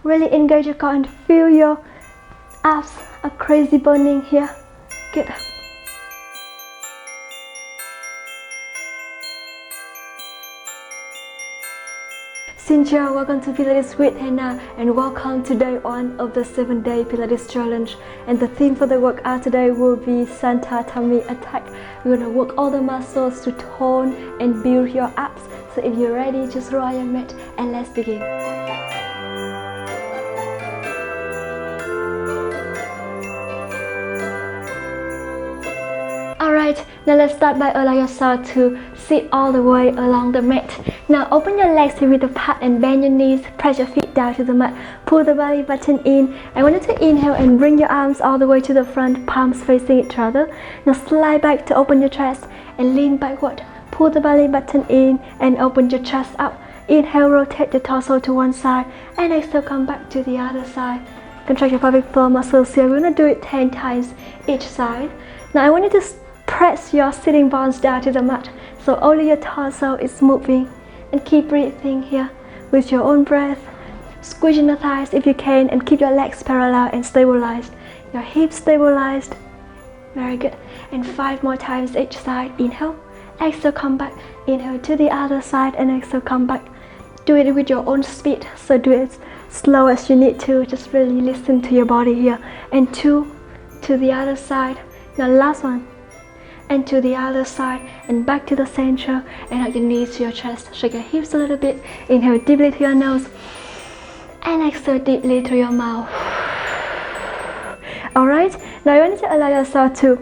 Really engage your core and feel your abs are crazy burning here. Good. Xin chào, welcome to Pilates with Hannah and welcome to day 1 of the 7-day Pilates challenge. And the theme for the workout today will be Santa Tummy Attack. We're gonna work all the muscles to tone and build your abs. So if you're ready, just roll your mat and let's begin. Alright, now let's start by allow yourself to sit all the way along the mat. Now open your legs to width apart and bend your knees. Press your feet down to the mat. Pull the belly button in. I want you to inhale and bring your arms all the way to the front, palms facing each other. Now slide back to open your chest and lean backward. Pull the belly button in and open your chest up. Inhale, rotate your torso to one side and exhale, come back to the other side. Contract your pelvic floor muscles here. We're gonna do it 10 times each side. Now I want you to press your sitting bones down to the mat, so only your torso is moving, and keep breathing here with your own breath. Squeeze in the thighs if you can and keep your legs parallel and stabilized. Your hips stabilized. Very good. And 5 more times each side. Inhale, exhale, come back. Inhale to the other side and exhale, come back. Do it with your own speed, so do it slow as you need to. Just really listen to your body here. And 2 to the other side. Now last one. And to the other side and back to the center, and hug your knees to your chest. Shake your hips a little bit. Inhale deeply through your nose and exhale deeply through your mouth. Alright, now I want you to allow yourself to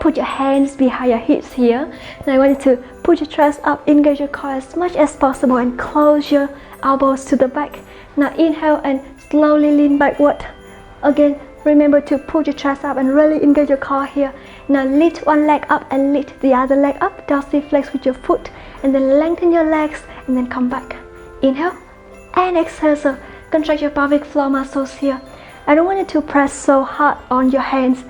put your hands behind your hips here. Now I want you to put your chest up, engage your core as much as possible and close your elbows to the back. Now inhale and slowly lean backward. Again, remember to put your chest up and really engage your core here. Now lift one leg up and lift the other leg up. Dorsiflex with your foot and then lengthen your legs and then come back. Inhale and exhale. So contract your pelvic floor muscles here. I don't want you to press so hard on your hands.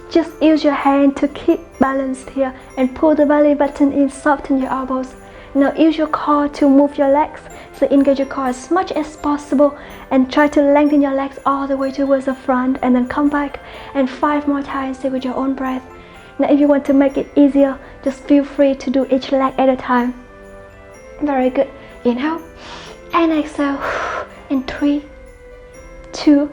Just use your hand to keep balanced here and pull the belly button in, soften your elbows. Now use your core to move your legs. So engage your core as much as possible and try to lengthen your legs all the way towards the front and then come back. And 5 more times with your own breath. Now if you want to make it easier, just feel free to do each leg at a time. Very good. Inhale and exhale. And 3, 2,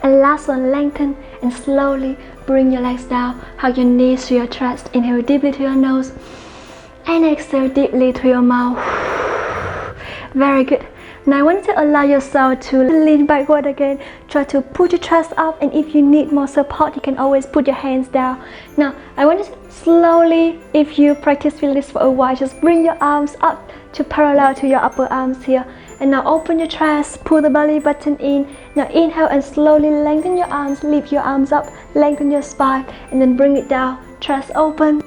and last one, lengthen and slowly bring your legs down. Hug your knees to your chest. Inhale deeply through your nose and exhale deeply through your mouth. Very good. Now I want you to allow yourself to lean backward again. Try to put your chest up, and if you need more support, you can always put your hands down. Now I want you to slowly, if you practice Pilates for a while, just bring your arms up to parallel to your upper arms here. And now open your chest, pull the belly button in. Now inhale and slowly lengthen your arms, lift your arms up, lengthen your spine, and then bring it down. Chest open.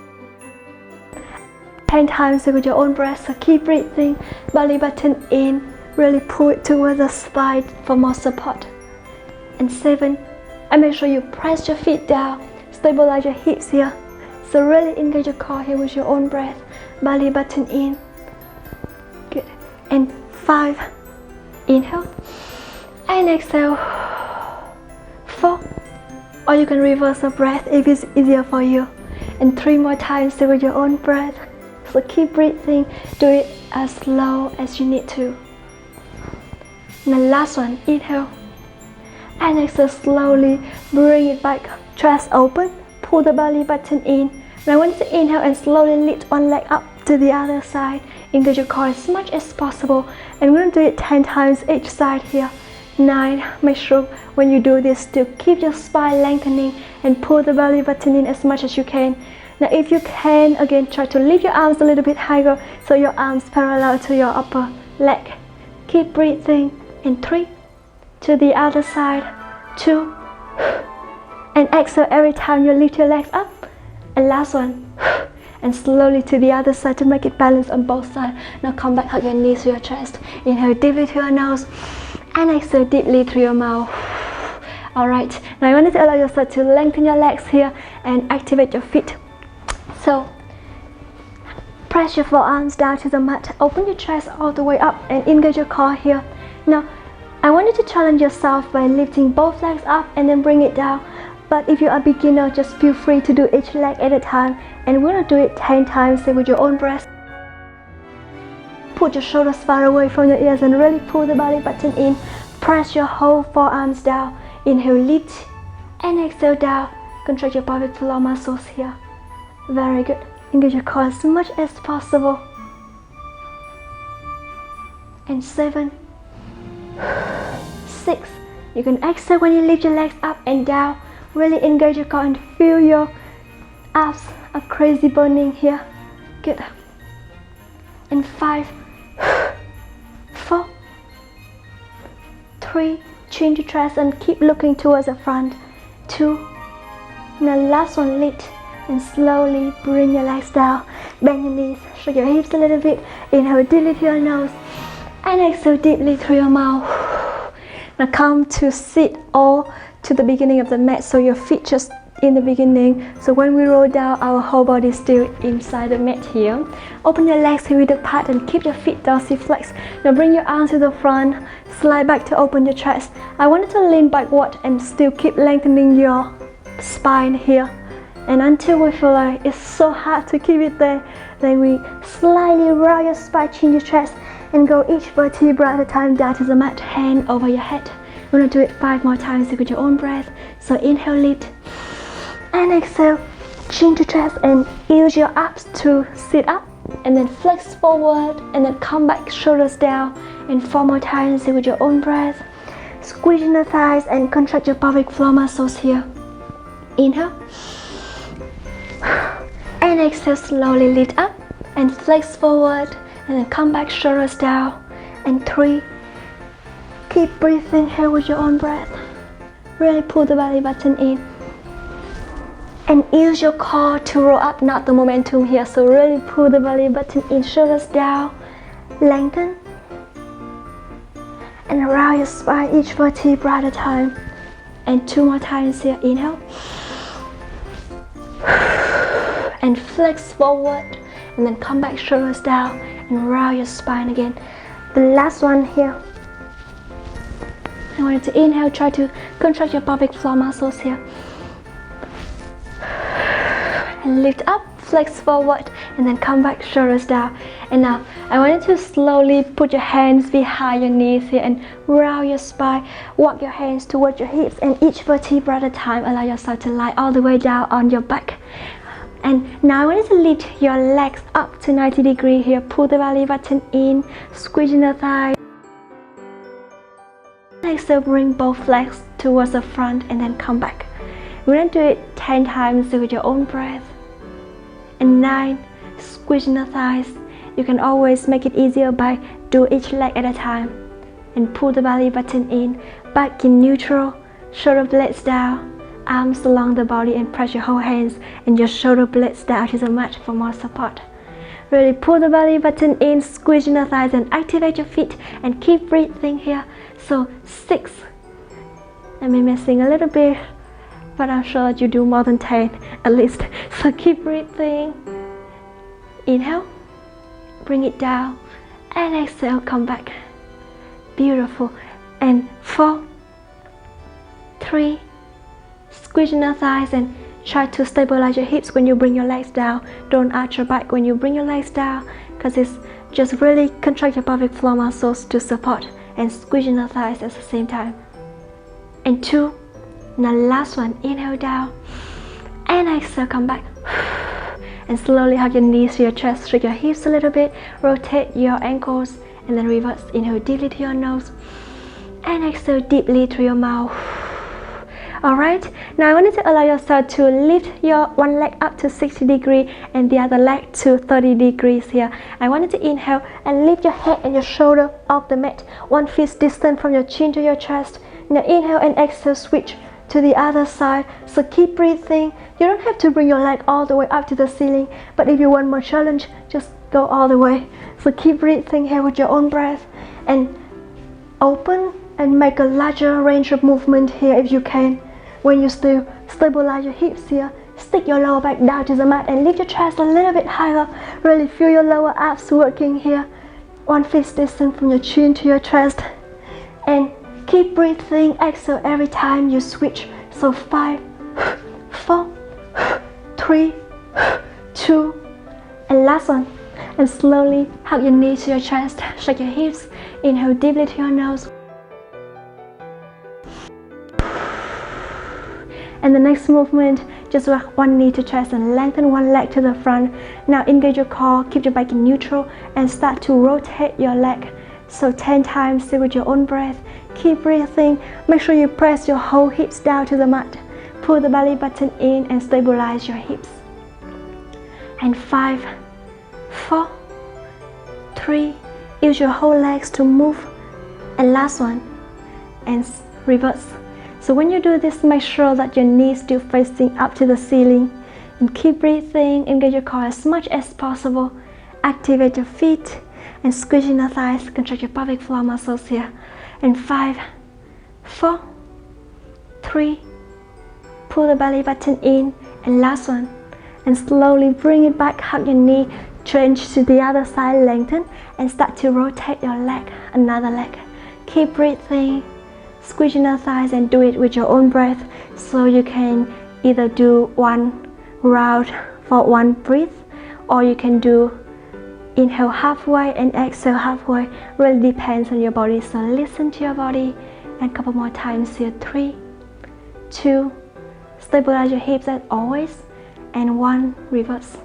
10 times with your own breath, so keep breathing. Belly button in. Really pull it towards the spine for more support. And 7, and make sure you press your feet down, stabilize your hips here. So really engage your core here with your own breath. Belly button in. Good. And 5, inhale and exhale. 4, or you can reverse the breath if it's easier for you. And 3 more times with your own breath. So keep breathing. Do it as slow as you need to. Now last one, inhale and exhale slowly, bring it back, chest open, pull the belly button in. Now I want you to inhale and slowly lift one leg up to the other side. Engage your core as much as possible, and we're going to do it 10 times each side here. 9, make sure when you do this to keep your spine lengthening and pull the belly button in as much as you can. Now if you can, again try to lift your arms a little bit higher so your arms parallel to your upper leg. Keep breathing. And 3, to the other side, 2, and exhale every time you lift your legs up. And last one, and slowly to the other side to make it balance on both sides. Now come back, hug your knees to your chest. Inhale deeply through your nose and exhale deeply through your mouth. Alright, now I want you to allow yourself to lengthen your legs here and activate your feet. So press your forearms down to the mat, open your chest all the way up and engage your core here. Now I want you to challenge yourself by lifting both legs up and then bring it down. But if you're a beginner, just feel free to do each leg at a time, and we're gonna do it 10 times with your own breath. Put your shoulders far away from your ears and really pull the belly button in. Press your whole forearms down. Inhale, lift, and exhale down. Contract your pelvic floor muscles here. Very good. Engage your core as much as possible. And 7, 6. You can exhale when you lift your legs up and down. Really engage your core and feel your abs are crazy burning here. Good. And 5, 4, 3. Chin to chest and keep looking towards the front. 2. And the last one, lift and slowly bring your legs down. Bend your knees, shake your hips a little bit. Inhale deeply through your nose and exhale deeply through your mouth. Now come to sit all to the beginning of the mat, so your feet just in the beginning. So when we roll down, our whole body is still inside the mat here. Open your legs here with the pad and keep your feet dorsiflex. Now bring your arms to the front, slide back to open your chest. I want you to lean backward and still keep lengthening your spine here. And until we feel like it's so hard to keep it there, then we slightly roll your spine, chin your chest, and go each vertebra at a time down to the mat, hand over your head. We're gonna do it 5 more times with your own breath. So inhale, lift, and exhale, chin to chest, and use your abs to sit up, and then flex forward, and then come back, shoulders down, and 4 more times with your own breath. Squeeze in the thighs and contract your pelvic floor muscles here. Inhale, and exhale, slowly lift up and flex forward, and then come back, shoulders down. And 3. Keep breathing here with your own breath. Really pull the belly button in. And use your core to roll up, not the momentum here. So really pull the belly button in, shoulders down, lengthen. And round your spine each vertebra at a time. And 2 more times here. Inhale. And flex forward. And then come back, shoulders down, and round your spine again. The last one here. I want you to inhale, try to contract your pelvic floor muscles here. And lift up, flex forward, and then come back, shoulders down. And now, I want you to slowly put your hands behind your knees here and round your spine. Walk your hands towards your hips, and each vertebra at a time, allow yourself to lie all the way down on your back. And now I want you to lift your legs up to 90 degrees here. Pull the belly button in, squeeze in the thighs. Exhale, bring both legs towards the front and then come back. We're going to do it 10 times with your own breath. And 9, squeeze in the thighs. You can always make it easier by do each leg at a time. And pull the belly button in, back in neutral, shoulder blades down. Arms along the body and press your whole hands and your shoulder blades down to the mat for more support. Really pull the belly button in, squeeze in the thighs and activate your feet and keep breathing here. So 6. I may be missing a little bit, but I'm sure you do more than 10 at least. So keep breathing. Inhale, bring it down, and exhale, come back. Beautiful. And 4, 3, squeeze in the thighs and try to stabilize your hips when you bring your legs down. Don't arch your back when you bring your legs down, because it's just really contract your pelvic floor muscles to support and squeeze in the thighs at the same time. And 2, and the last one, inhale down and exhale, come back. And slowly hug your knees to your chest, shake your hips a little bit, rotate your ankles, and then reverse. Inhale deeply to your nose and exhale deeply through your mouth. Alright, now I want you to allow yourself to lift your one leg up to 60 degrees and the other leg to 30 degrees here. I want you to inhale and lift your head and your shoulder off the mat, 1 foot distance from your chin to your chest. Now inhale and exhale, switch to the other side. So keep breathing. You don't have to bring your leg all the way up to the ceiling, but if you want more challenge, just go all the way. So keep breathing here with your own breath and open and make a larger range of movement here if you can. When you still stabilize your hips here, stick your lower back down to the mat and lift your chest a little bit higher. Really feel your lower abs working here. 1 foot distance from your chin to your chest. And Keep breathing, exhale every time you switch. So 5, 4, 3, 2, and last one. And slowly hug your knees to your chest, shake your hips, inhale deeply to your nose. And the next movement, just rock one knee to chest and lengthen one leg to the front. Now engage your core, keep your back in neutral and start to rotate your leg. So 10 times, stay with your own breath. Keep breathing, make sure you press your whole hips down to the mat. Pull the belly button in and stabilize your hips. And 5, 4, 3, use your whole legs to move. And last one, and reverse. So when you do this, make sure that your knees still facing up to the ceiling. And keep breathing, engage your core as much as possible. Activate your feet and squeeze in the thighs, contract your pelvic floor muscles here. And 5, 4, 3, pull the belly button in, and last one. And slowly bring it back, hug your knee, change to the other side, lengthen, and start to rotate your leg, another leg. Keep breathing, squeeze in the thighs and do it with your own breath. So you can either do one round for one breath, or you can do inhale halfway and exhale halfway. Really depends on your body. So listen to your body. And a couple more times here. 3, 2, stabilize your hips as always, and 1, reverse.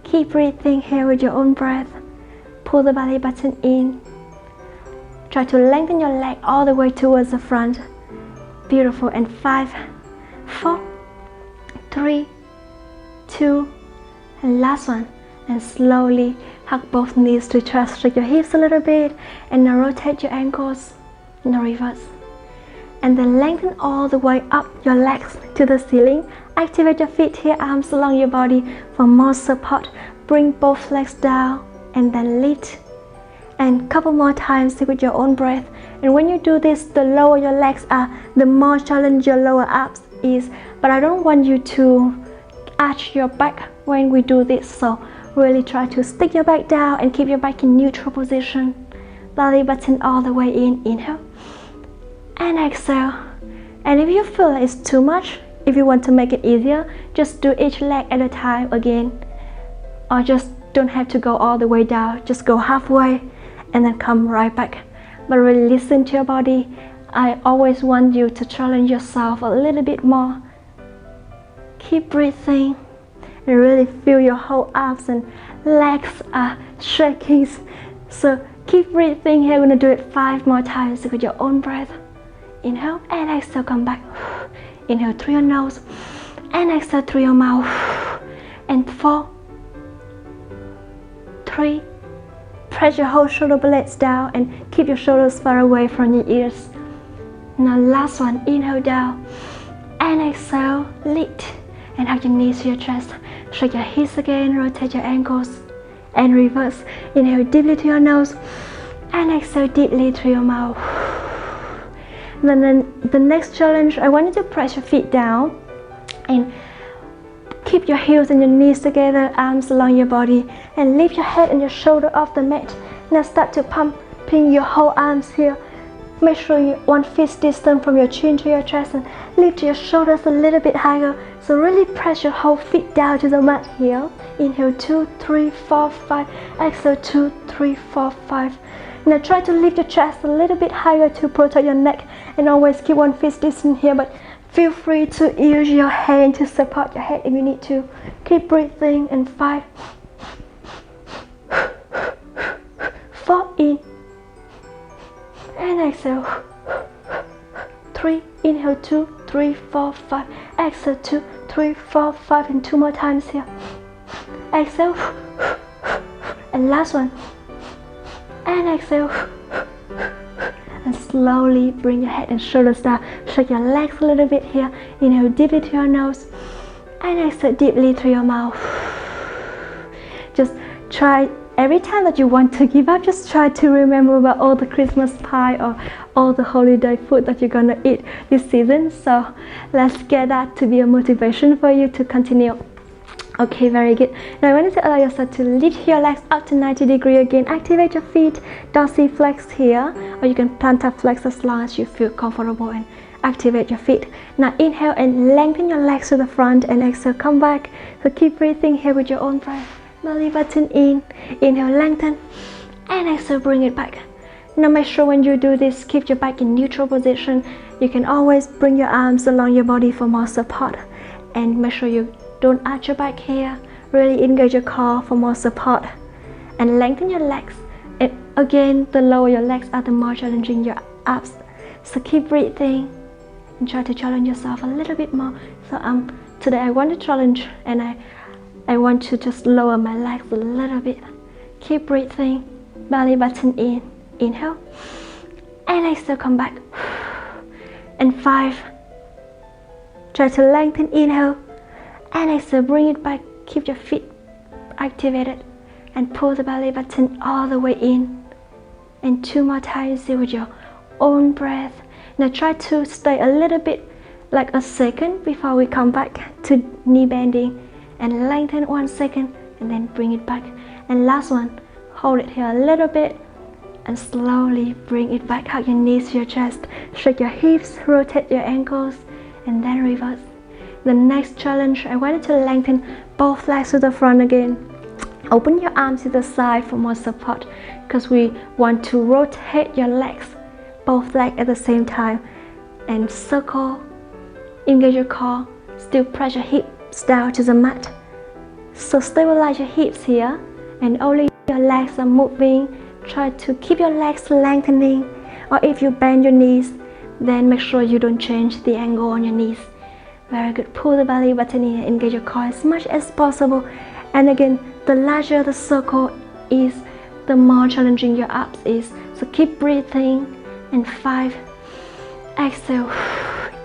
Keep breathing here with your own breath. Pull the belly button in. Try to lengthen your leg all the way towards the front. Beautiful. And 5, 4, 3, 2, and last one. And slowly hug both knees to chest, shake your hips a little bit, and now rotate your ankles. Now reverse. And then lengthen all the way up your legs to the ceiling. Activate your feet here, arms along your body for more support. Bring both legs down and then lift. And couple more times with your own breath. And when you do this, the lower your legs are, the more challenge your lower abs is. But I don't want you to arch your back when we do this. So really try to stick your back down and keep your back in neutral position. Belly button all the way in. Inhale and exhale. And if you feel like it's too much, if you want to make it easier, just do each leg at a time again. Or just don't have to go all the way down. Just go halfway and then come right back. But really listen to your body. I always want you to challenge yourself a little bit more. Keep breathing and really feel your whole arms and legs are shaking. So keep breathing here. We're gonna do it 5 more times with your own breath. Inhale and exhale, come back. Inhale through your nose and exhale through your mouth. And 4, 3, press your whole shoulder blades down and keep your shoulders far away from your ears. Now last one, inhale down and exhale, lift and hug your knees to your chest. Shake your hips again, rotate your ankles and reverse. Inhale deeply to your nose and exhale deeply through your mouth. Then the next challenge, I want you to press your feet down and keep your heels and your knees together, arms along your body, and lift your head and your shoulder off the mat. Now start to pumping your whole arms here. Make sure you 1 fist distance from your chin to your chest and lift your shoulders a little bit higher. So really press your whole feet down to the mat here. Inhale 2, 3, 4, 5. Exhale 2, 3, 4, 5. Now try to lift your chest a little bit higher to protect your neck, and always keep 1 fist distance here, but feel free to use your hand to support your head if you need to. Keep breathing. And 5, 4, in and exhale. 3, inhale 2, 3, 4, 5. Exhale 2, 3, 4, 5, and 2 more times here. Exhale and last one. And exhale. And slowly bring your head and shoulders down. Shake your legs a little bit here. Inhale deeply through your nose and exhale deeply through your mouth. Just try, every time that you want to give up, just try to remember about all the Christmas pie or all the holiday food that you're gonna eat this season. So let's get that to be a motivation for you to continue. Okay, very good. Now I want you to allow yourself to lift your legs up to 90 degrees again. Activate your feet, dorsiflex here, or you can plantar flex as long as you feel comfortable, and activate your feet. Now inhale and lengthen your legs to the front, and exhale, come back. So keep breathing here with your own breath. Belly button in, inhale, lengthen, and exhale, bring it back. Now make sure when you do this, keep your back in neutral position. You can always bring your arms along your body for more support, and make sure you don't arch your back here. Really engage your core for more support, and lengthen your legs. And again, the lower your legs are, the more challenging your abs. So keep breathing and try to challenge yourself a little bit more. So today I want to challenge, and I want to just lower my legs a little bit. Keep breathing. Belly button in, inhale, and exhale, come back. And 5. Try to lengthen, inhale, and exhale, bring it back. Keep your feet activated and pull the belly button all the way in. And 2 more times here with your own breath. Now try to stay a little bit, like a second before we come back to knee bending, and lengthen 1 second and then bring it back. And last one, hold it here a little bit and slowly bring it back. Hug your knees to your chest, shake your hips, rotate your ankles, and then reverse. The next challenge, I want you to lengthen both legs to the front again. Open your arms to the side for more support, because we want to rotate your legs, both legs at the same time, and circle, engage your core, still press your hips down to the mat. So stabilize your hips here, and only your legs are moving. Try to keep your legs lengthening, or if you bend your knees, then make sure you don't change the angle on your knees. Very good. Pull the belly button in and engage your core as much as possible. And again, the larger the circle is, the more challenging your abs is. So keep breathing. And 5. Exhale.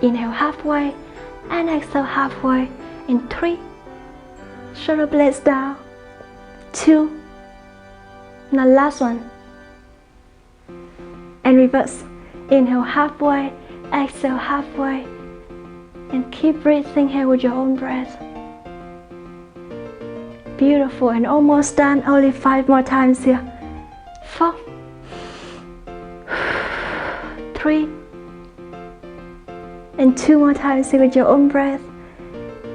Inhale halfway and exhale halfway. In 3. Shoulder blades down. 2. Now last one. And reverse. Inhale halfway, exhale halfway, and keep breathing here with your own breath. Beautiful, and almost done. Only 5 more times here. 4, 3, and 2 more times here with your own breath.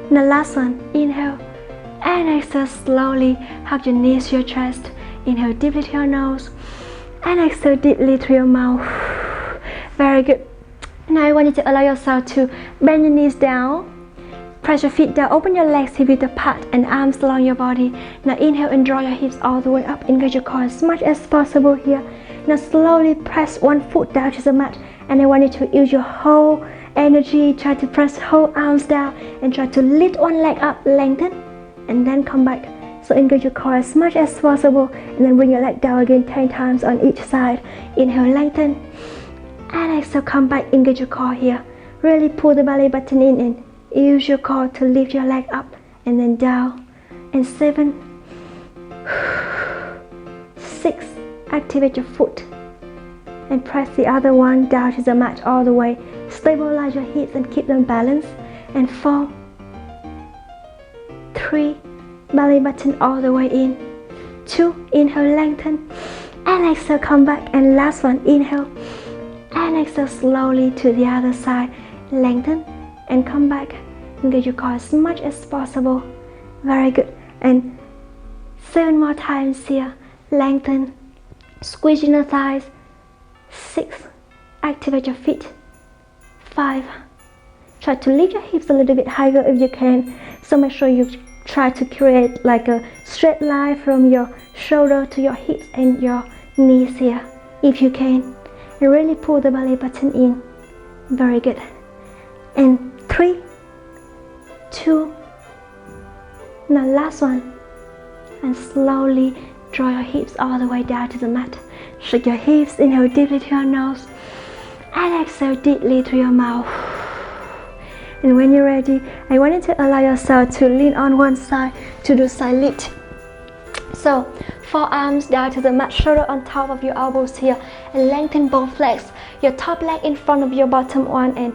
Now last one. Inhale and exhale slowly. Hug your knees to your chest. Inhale deeply to your nose and exhale deeply through your mouth. Very good. Now I want you to allow yourself to bend your knees down, press your feet down, open your legs hip width apart and arms along your body. Now inhale and draw your hips all the way up. Engage your core as much as possible here. Now slowly press 1 foot down to the mat, and I want you to use your whole energy. Try to press whole arms down and try to lift 1 leg up, lengthen, and then come back. So engage your core as much as possible, and then bring your leg down again 10 times on each side. Inhale, lengthen, and exhale, come back. Engage your core here. Really pull the belly button in and use your core to lift your leg up and then down. And 7, 6, activate your foot and press the other one down to the mat all the way. Stabilize your hips and keep them balanced. And 4, 3, belly button all the way in. 2, inhale, lengthen, and exhale, come back. And last one, inhale and exhale slowly to the other side. Lengthen and come back. Engage your core as much as possible. Very good. And 7 more times here. Lengthen, squeeze inner thighs. 6, activate your feet. 5, try to lift your hips a little bit higher if you can. So make sure you try to create like a straight line from your shoulder to your hips and your knees here if you can. And really pull the belly button in. Very good. And 3, 2, now last one. And slowly draw your hips all the way down to the mat. Shake your hips, inhale deeply to your nose and exhale deeply through your mouth. And when you're ready, I want you to allow yourself to lean on one side to do side lift. So forearms down to the mat, shoulder on top of your elbows here, and lengthen both legs. Your top leg in front of your bottom one, and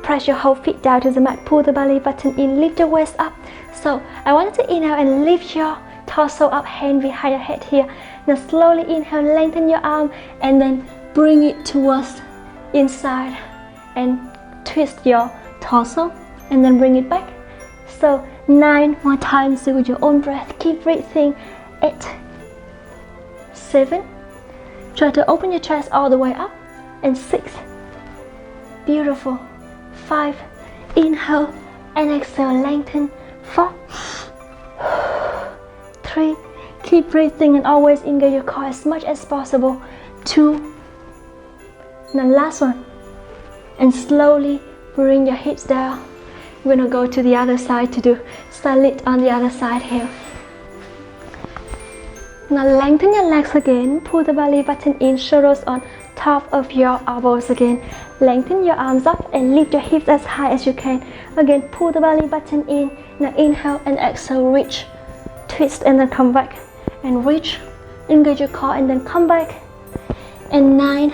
press your whole feet down to the mat, pull the belly button in, lift your waist up. So I want you to inhale and lift your torso up, hand behind your head here. Now slowly inhale, lengthen your arm, and then bring it towards inside and twist your torso, and then bring it back. So 9 more times with your own breath. Keep breathing. 8, 7. Try to open your chest all the way up. And 6. Beautiful. 5. Inhale and exhale, lengthen. 4. 3. Keep breathing and always engage your core as much as possible. 2. Now last one. And slowly bring your hips down. We're gonna go to the other side to do salute on the other side here. Now lengthen your legs again. Pull the belly button in, shoulders on top of your elbows again. Lengthen your arms up and lift your hips as high as you can. Again, pull the belly button in. Now inhale and exhale, reach, twist, and then come back. And reach, engage your core, and then come back. And 9,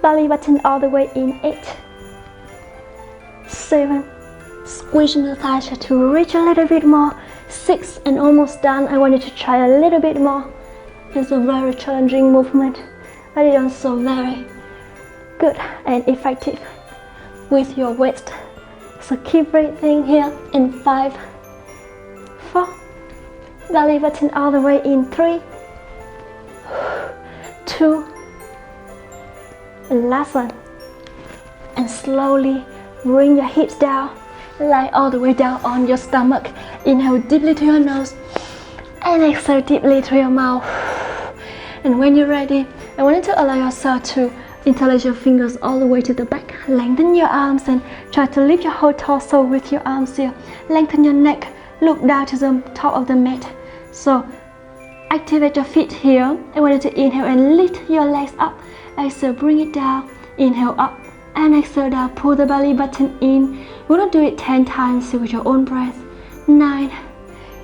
belly button all the way in. 8, 7, squeeze the thighs to reach a little bit more. 6, and almost done. I want you to try a little bit more. It's a very challenging movement, but it's also very good and effective with your waist. So keep breathing here. In 5, 4, belly button all the way in. 3, 2, and last one. And slowly bring your hips down, lie all the way down on your stomach. Inhale deeply to your nose and exhale deeply through your mouth. And when you're ready, I want you to allow yourself to interlace your fingers all the way to the back. Lengthen your arms and try to lift your whole torso with your arms here. Lengthen your neck, look down to the top of the mat. So activate your feet here. I want you to inhale and lift your legs up. Exhale, bring it down. Inhale up and exhale down. Pull the belly button in. We're gonna do it 10 times with your own breath. 9,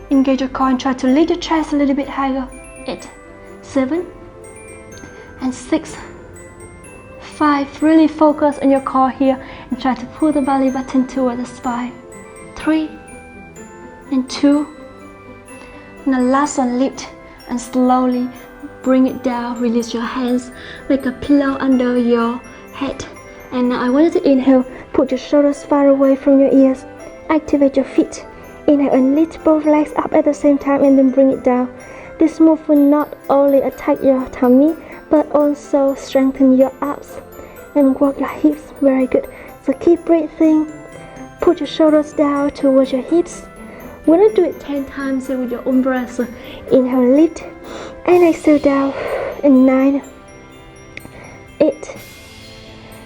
engage your core and try to lift your chest a little bit higher. 8, 7, and 6, 5. Really focus on your core here and try to pull the belly button toward the spine. 3, and 2. Now last one, lift and slowly bring it down. Release your hands, make a pillow under your head. And now I want you to inhale, put your shoulders far away from your ears. Activate your feet. Inhale and lift both legs up at the same time and then bring it down. This move will not only attack your tummy but also strengthen your abs and work your hips. Very good. So keep breathing. Put your shoulders down towards your hips. We're gonna do it 10 times with your own breath. So inhale, lift, and exhale down. And 9, 8,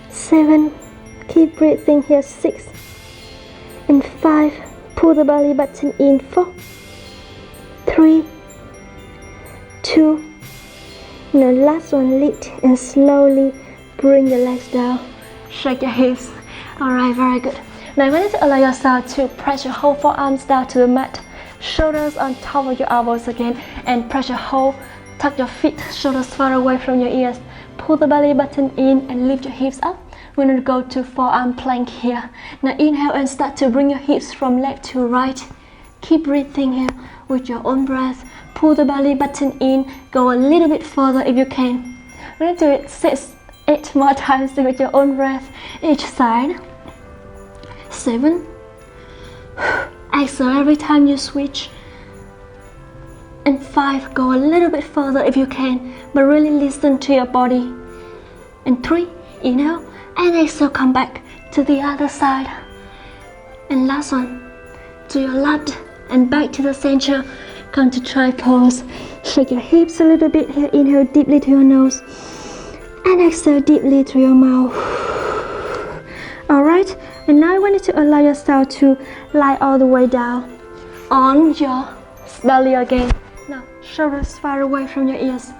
7. Keep breathing here. 6, and 5. Pull the belly button in. 4, 3, 2. Now last one, lift and slowly bring your legs down. Shake your hips. Alright, very good. Now I want you to allow yourself to press your whole forearms down to the mat. Shoulders on top of your elbows again. And press your whole, tuck your feet, shoulders far away from your ears. Pull the belly button in and lift your hips up. We're going to go to forearm plank here. Now inhale and start to bring your hips from left to right. Keep breathing here with your own breath. Pull the belly button in. Go a little bit further if you can. We're going to do it 6, 8 more times with your own breath each side. 7. Exhale every time you switch. And 5. Go a little bit further if you can, but really listen to your body. And 3. Inhale and exhale, come back to the other side. And last one, to your left and back to the center. Come to try pose. Shake your hips a little bit here. Inhale deeply to your nose and exhale deeply through your mouth. Alright, and now I want you to allow yourself to lie all the way down on your belly again. Now shoulders far away from your ears.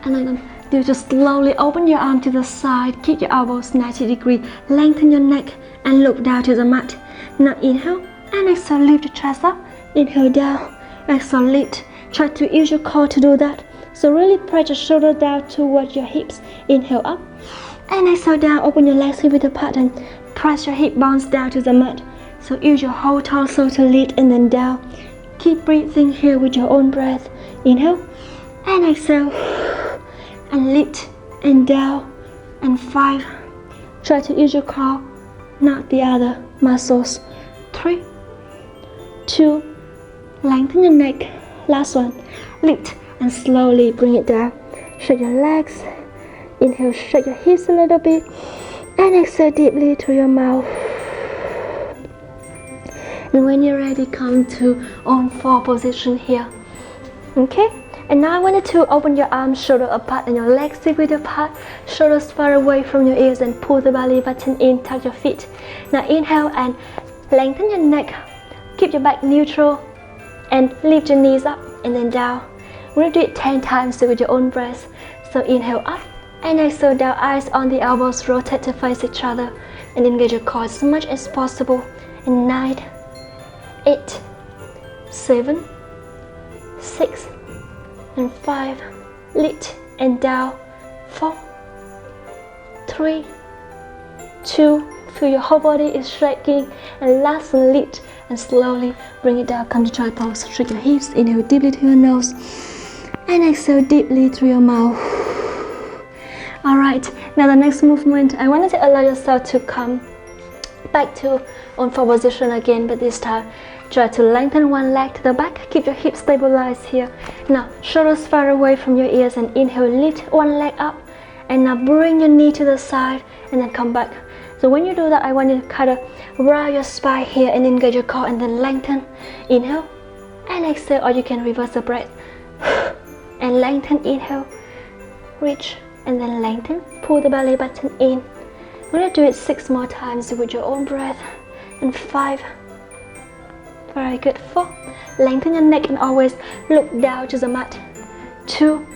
And then you just slowly open your arm to the side. Keep your elbows 90 degrees. Lengthen your neck and look down to the mat. Now inhale and exhale, lift your chest up. Inhale down, exhale, lift. Try to use your core to do that. So really press your shoulder down towards your hips. Inhale up And exhale down, open your legs with the pattern. Press your hip bones down to the mat. So use your whole torso to lift and then down. Keep breathing here with your own breath. Inhale and exhale. And lift and down. And 5. Try to use your core, not the other muscles. 3, 2, lengthen your neck. Last one. Lift and slowly bring it down. Shake your legs. Inhale, shake your hips a little bit. And exhale deeply through your mouth. And when you're ready, come to on 4 position here. Okay? And now I want you to open your arms shoulder apart and your legs width apart. Shoulders far away from your ears and pull the belly button in, tuck your feet. Now inhale and lengthen your neck. Keep your back neutral and lift your knees up and then down. We're going to do it 10 times with your own breath. So inhale up and exhale down, eyes on the elbows, rotate to face each other and engage your core as much as possible. In 9, 8, 7, 6, and 5, lift and down, 4, 3, 2, feel your whole body is shaking, and last one, lift and slowly bring it down, come to try pose. Shake your hips, inhale deeply through your nose and exhale deeply through your mouth. Alright, now the next movement, I want you to allow yourself to come back to on 4 position again, but this time try to lengthen one leg to the back, keep your hips stabilized here. Now shoulders far away from your ears and inhale, lift one leg up and now bring your knee to the side and then come back. So when you do that, I want you to kind of round your spine here and engage your core and then lengthen. Inhale and exhale, or you can reverse the breath and lengthen. Inhale, reach and then lengthen, pull the belly button in. We're going to do it 6 more times with your own breath. And 5, very good. 4, lengthen your neck and always look down to the mat. 2,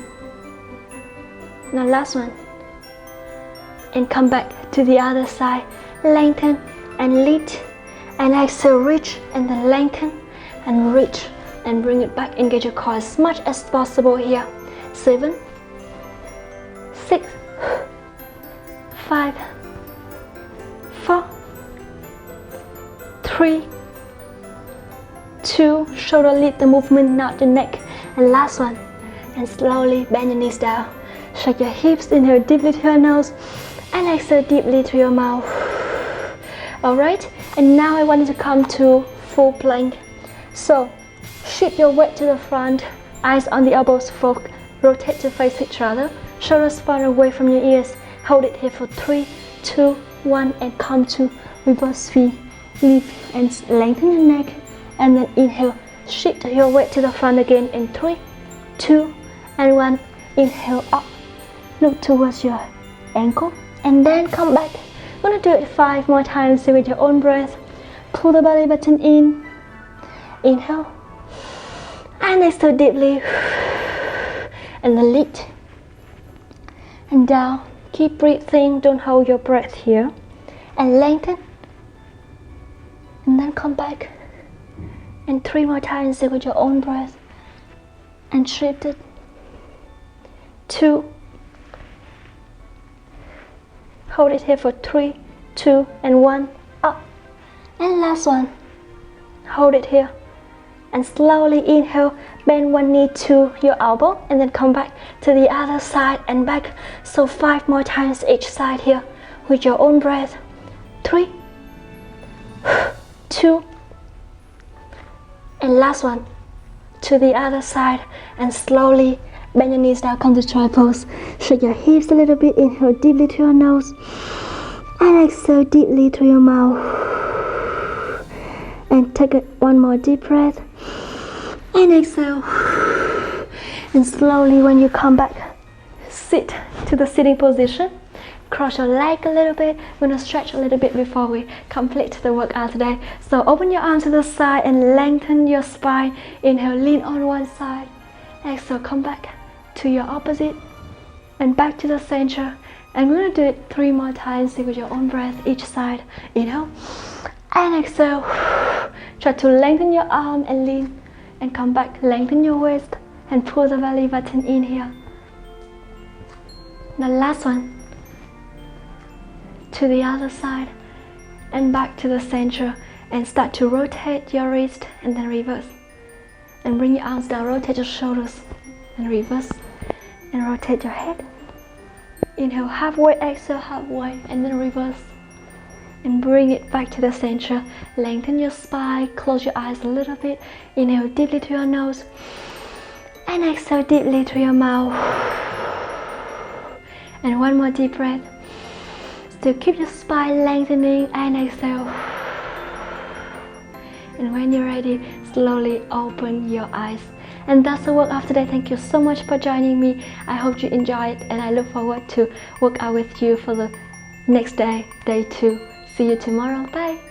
now last one, and come back to the other side. Lengthen and lift and exhale, reach and then lengthen and reach and bring it back. Engage your core as much as possible here. 7, 6, 5, 4, 3, 2, shoulder lift the movement, not the neck. And last one, and slowly bend your knees down. Shake your hips, inhale deeply through your nose and exhale deeply through your mouth. Alright, and now I want you to come to full plank. So shift your weight to the front, eyes on the elbows, rotate to face each other, shoulders far away from your ears. Hold it here for 3, 2, 1 and come to reverse V. Lift and lengthen your neck and then inhale, shift your weight to the front again in 3, 2 and 1. Inhale up, look towards your ankle and then come back. We're going to do it 5 more times with your own breath. Pull the belly button in, inhale and exhale deeply and then lift and down. Keep breathing, don't hold your breath here and lengthen and then come back. And 3 more times with your own breath and shift it. 2, hold it here for 3, 2 and 1, up and last one, hold it here and slowly inhale, bend one knee to your elbow and then come back to the other side and back. So 5 more times each side here with your own breath. 3, 2 and last one, to the other side and slowly bend your knees down, come to try pose. Shake your hips a little bit, inhale deeply through your nose and exhale deeply through your mouth and take one more deep breath and exhale. And slowly when you come back, sit to the sitting position, cross your leg a little bit. We're going to stretch a little bit before we complete the workout today. So open your arms to the side and lengthen your spine. Inhale, lean on one side. Exhale, come back to your opposite and back to the center. And we're going to do it 3 more times with your own breath each side. Inhale and exhale. Try to lengthen your arm and lean and come back. Lengthen your waist and pull the belly button in here. The last one. to the other side and back to the center, and start to rotate your wrist and then reverse, and bring your arms down, rotate your shoulders and reverse, and rotate your head. Inhale halfway, exhale halfway, and then reverse, and bring it back to the center. Lengthen your spine, close your eyes a little bit. Inhale deeply to your nose and exhale deeply to your mouth. And one more deep breath. Still keep your spine lengthening and exhale. And when you're ready, slowly open your eyes. And that's the workout today. Thank you so much for joining me. I hope you enjoyed, and I look forward to work out with you for the next day, day 2. See you tomorrow. Bye.